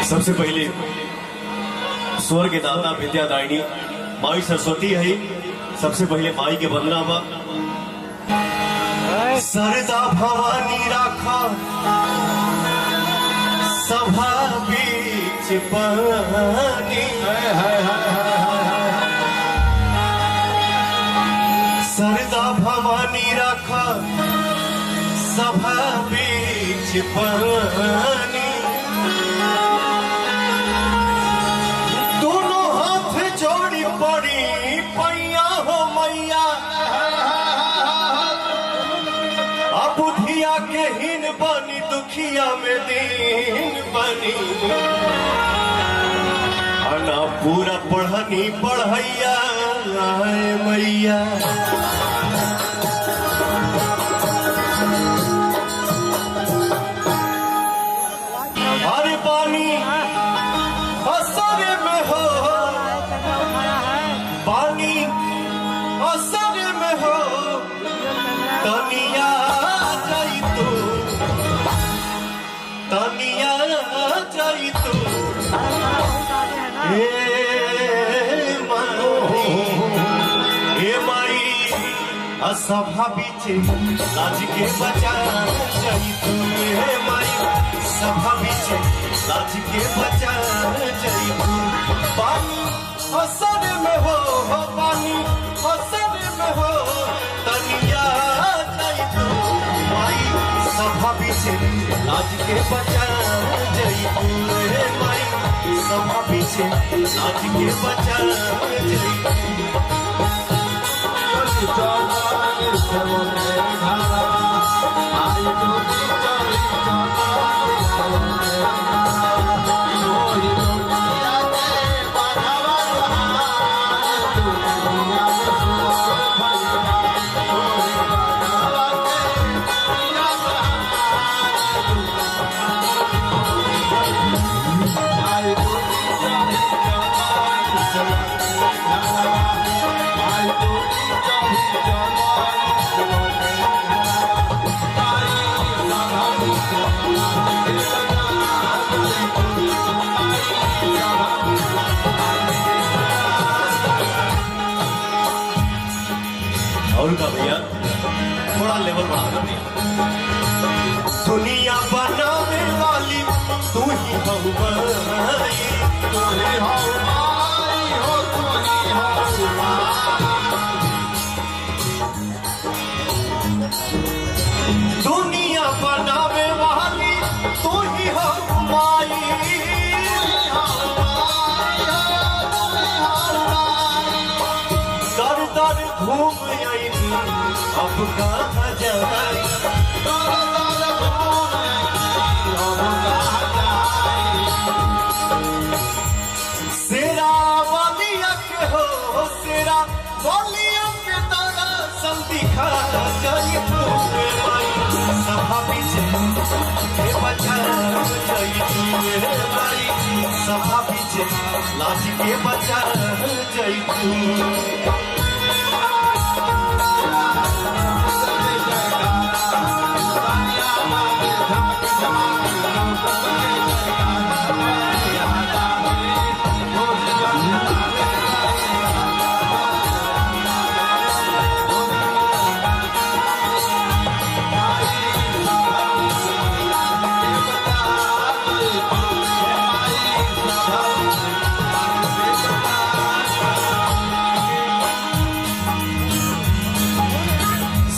सबसे पहले स्वर के दाता विद्यादायिनी माई सरस्वती है। सबसे पहले माई के वंदना बा। सरदा भवानी राखा सभा बीच पानी, सरदा भवानी राखा सभा बीच पानी, दोनों हाथ जोड़ी पड़ी पैया हो मैया, बुधिया के हीन बनी दुखिया में दीन बनी, अना पूरा पढ़नी पढ़ैया मैया। हरे पानी असर में हो, पानी असर में हो, तनिया तनिया जाई तू ए माई असभा बीचे लाज के बचा जाई तू, ए माई सभा बीचे लाज के बचा जाई तू। पानी असर में हो, पानी असर में हो, तनिया जाई तू माई सभा बीचे लाज के बचा जाई तू, हे माई सभा पीछे लाज के बचा जाई और का भैया थोड़ा लेवल बढ़ा दे। दुनिया बनाने वाली तू ही हो माई, तू ही हो माई हो, तू ही हो दुनिया बनावे वाली तू ही हो माई, दर दर घूम आई अब कहाँ जाए, सेरा वालिया के हो, सेरा वालिया के तारा सब दिखा जाए तू माई, सभा पीछे बचा जाए तू माई, सभा पीछे लाज के बचा जाए तू।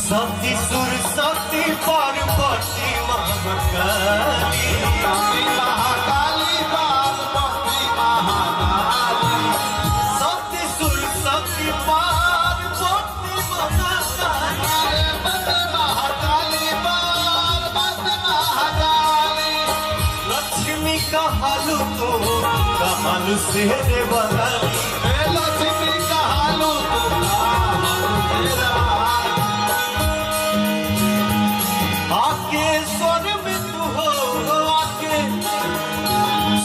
सती सुर सती पार्वती महाकाली, महाकाली पार्वती महाकाली, सती सुर सती पार्वती महाकाली, महाकाली पार्वती महाकाली, लक्ष्मी कहालू तो कहालू से रे बहाली, लक्ष्मी कहालू तो कहालू से रे आके स्वर में तू हो, आके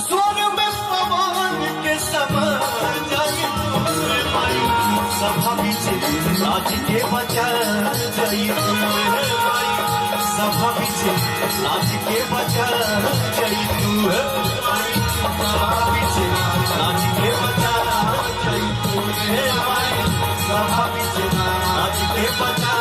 स्वर में पवन के समा जाई तू माई, सभा बीचे लाज के बचा जाई तू माई, सभा बीचे लाज के बचा जाई तू माई, बचा